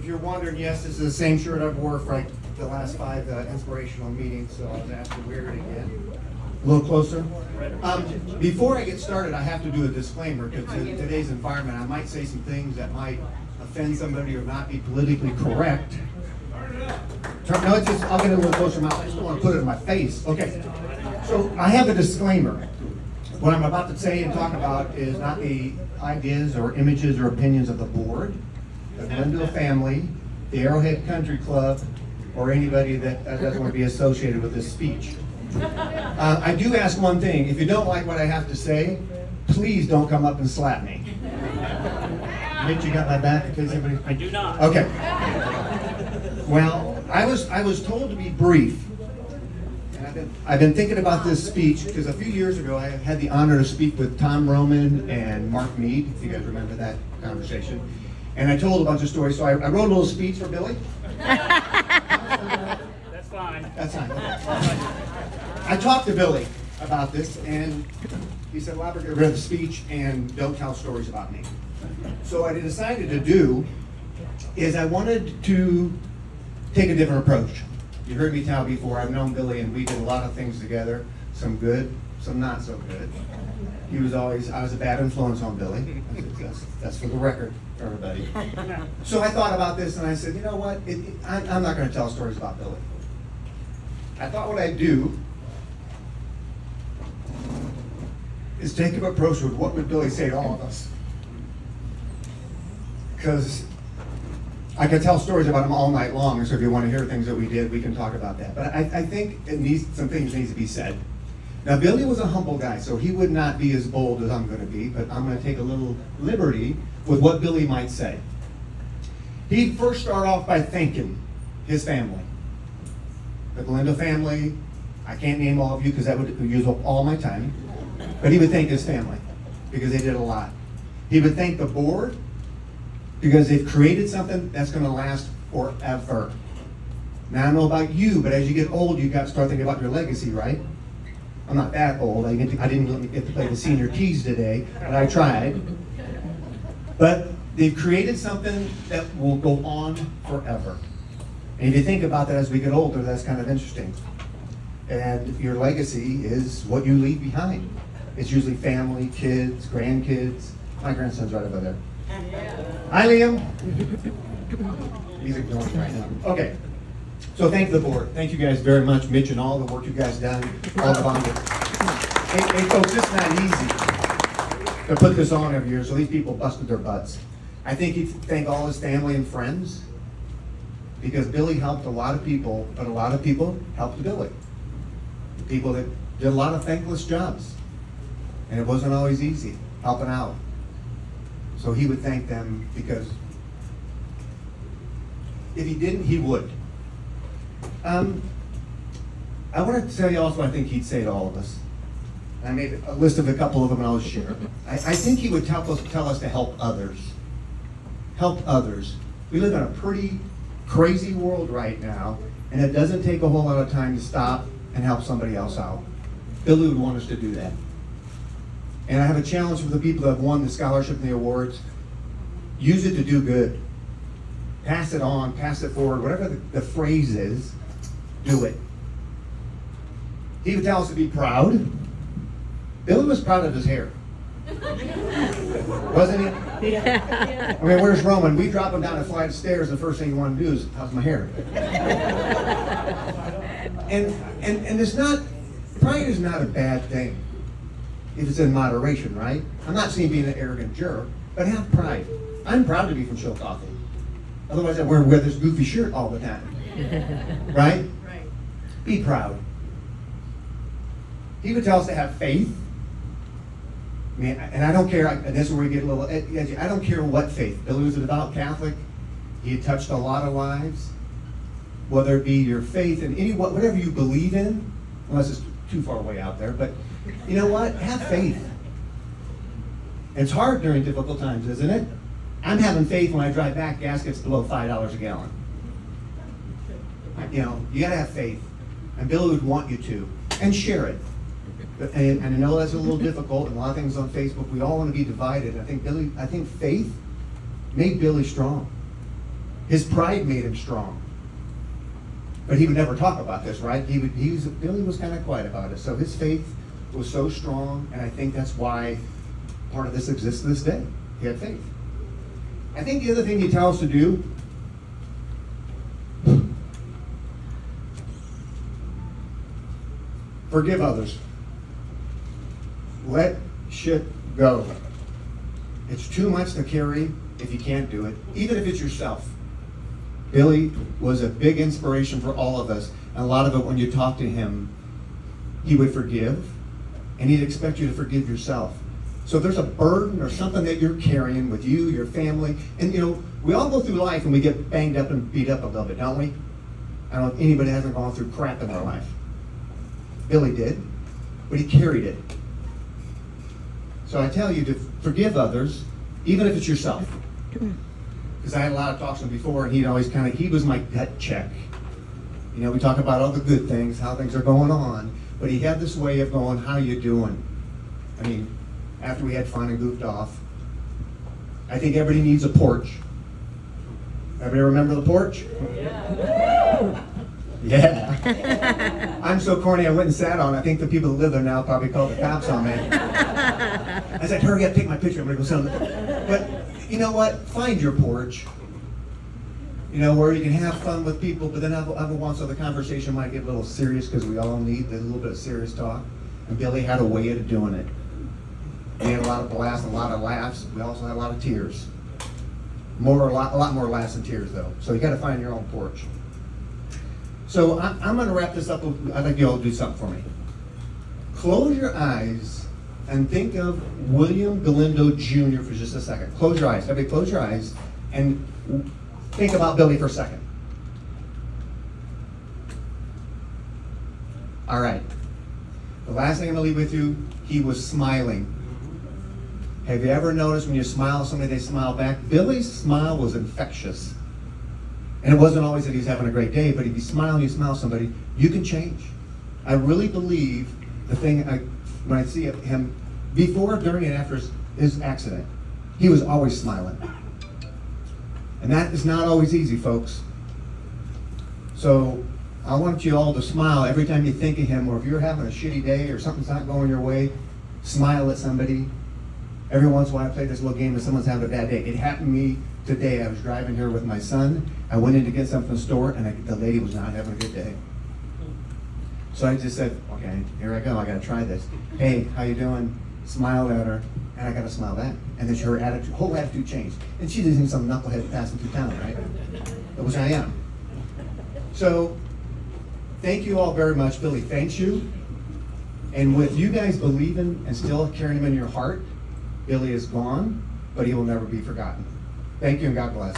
if you're wondering, yes, this is the same shirt I've wore for like the last 5 inspirational meetings, so I was asked to wear it again. A little closer. Before I get started, I have to do a disclaimer, because in today's environment, I might say some things that might offend somebody or not be politically correct. No, it's just, I'll get it a little closer to my mouth. I just don't want to put it in my face. Okay. So I have a disclaimer. What I'm about to say and talk about is not the ideas or images or opinions of the board, the Galindo family, the Arrowhead Country Club, or anybody that doesn't want to be associated with this speech. I do ask one thing. If you don't like what I have to say, please don't come up and slap me. Mitch, you got my back in case anybody... I do not. Okay. Well, I was told to be brief. And I've been thinking about this speech because a few years ago I had the honor to speak with Tom Roman and Mark Mead, if you guys remember that conversation. And I told a bunch of stories, so I wrote a little speech for Billy. That's fine. That's fine. I talked to Billy about this, and he said, Lauber, get rid of the speech and don't tell stories about me. So what I decided to do is I wanted to take a different approach. You heard me tell before, I've known Billy and we did a lot of things together, some good, some not so good. I was a bad influence on Billy. That's for the record, everybody. So I thought about this and I said, you know what, I'm not going to tell stories about Billy. I thought what I'd do is take an approach with what would Billy say to all of us. Because I could tell stories about him all night long, and so if you want to hear things that we did, we can talk about that. But I think some things need to be said. Now, Billy was a humble guy, so he would not be as bold as I'm going to be, but I'm going to take a little liberty with what Billy might say. He'd first start off by thanking his family. The Galindo family, I can't name all of you because that would use up all my time, but he would thank his family because they did a lot. He would thank the board because they've created something that's going to last forever. Now, I don't know about you, but as you get old, you've got to start thinking about your legacy, right? I'm not that old. I didn't get to play the senior keys today, but I tried. But they've created something that will go on forever. And if you think about that as we get older, that's kind of interesting. And your legacy is what you leave behind. It's usually family, kids, grandkids. My grandson's right over there. Hi, Liam. He's ignoring right now. Okay. So thank the board. Thank you guys very much, Mitch, and all the work you guys done. All the volunteers. Hey, folks, it's not easy to put this on every year, so these people busted their butts. I think he'd thank all his family and friends because Billy helped a lot of people, but a lot of people helped Billy. People that did a lot of thankless jobs, and it wasn't always easy helping out. So he would thank them because if he didn't, he would. I want to tell you also, I think he'd say to all of us. I made a list of a couple of them and I'll share. I think he would tell us to help others. Help others. We live in a pretty crazy world right now, and it doesn't take a whole lot of time to stop and help somebody else out. Billy would want us to do that. And I have a challenge for the people that have won the scholarship and the awards. Use it to do good. Pass it on, pass it forward, whatever the phrase is, do it. He would tell us to be proud. Billy was proud of his hair. Wasn't he? Yeah. I mean, where's Roman? We drop him down a flight of stairs, the first thing you want to do is, how's my hair? And it's not, pride is not a bad thing if it's in moderation, right? I'm not saying being an arrogant jerk, but have pride. I'm proud to be from Chillicothe. Otherwise I'd wear this goofy shirt all the time. Right? Right. Be proud. He would tell us to have faith. I mean, and I don't care, and this is where we get a little edgy. I don't care what faith. Billy was a devout Catholic. He had touched a lot of lives. Whether it be your faith in whatever you believe in, unless it's too far away out there, but you know what? Have faith. It's hard during difficult times, isn't it? I'm having faith when I drive back, gas gets below $5 a gallon. You know, you gotta have faith. And Billy would want you to. And share it. And I know that's a little difficult, and a lot of things on Facebook, we all want to be divided. I think faith made Billy strong. His pride made him strong. But he would never talk about this, right? Billy was kind of quiet about it. So his faith was so strong, and I think that's why part of this exists to this day. He had faith. I think the other thing he tells us to do, forgive others. Let shit go. It's too much to carry if you can't do it, even if it's yourself. Billy was a big inspiration for all of us. And a lot of it, when you talk to him, he would forgive, and he'd expect you to forgive yourself. So if there's a burden or something that you're carrying with you, your family, and we all go through life and we get banged up and beat up a little bit, don't we? I don't know if anybody hasn't gone through crap in their life. Billy did, but he carried it. So I tell you to forgive others, even if it's yourself. Because I had a lot of talks with him before, and he was my gut check. We talk about all the good things, how things are going on, but he had this way of going, how you doing? I mean, after we had fun and goofed off, I think everybody needs a porch. Everybody remember the porch? Yeah. I'm so corny, I went and sat on it. I think the people who live there now probably called the cops on me. I said, hurry up, take my picture, I'm gonna go sit on the... But you know what? Find your porch. Where you can have fun with people, but then every once in a while the conversation might get a little serious because we all need a little bit of serious talk. And Billy had a way of doing it. We had a lot of blasts and a lot of laughs. We also had a lot of tears. A lot more laughs and tears, though. So you got to find your own porch. So I'm going to wrap this up. I'd like you all to do something for me. Close your eyes and think of William Galindo Jr. for just a second. Close your eyes. Everybody close your eyes and think about Billy for a second. All right. The last thing I'm going to leave with you, he was smiling. Have you ever noticed when you smile at somebody, they smile back? Billy's smile was infectious. And it wasn't always that he was having a great day, but if you smile and you smile at somebody, you can change. I really believe the thing, when I see him, before, during, and after his accident, he was always smiling. And that is not always easy, folks. So I want you all to smile every time you think of him, or if you're having a shitty day or something's not going your way, smile at somebody. Every once in a while I play this little game and someone's having a bad day. It happened to me today. I was driving here with my son. I went in to get something from the store, and the lady was not having a good day. So I just said, okay, here I go. I got to try this. Hey, how you doing? Smile at her, and I got to smile back. And then her whole attitude changed. And she isn't some knucklehead passing through town, right? Which I am. So thank you all very much. Billy thanks you. And with you guys believing and still carrying him in your heart, Billy is gone, but he will never be forgotten. Thank you, and God bless.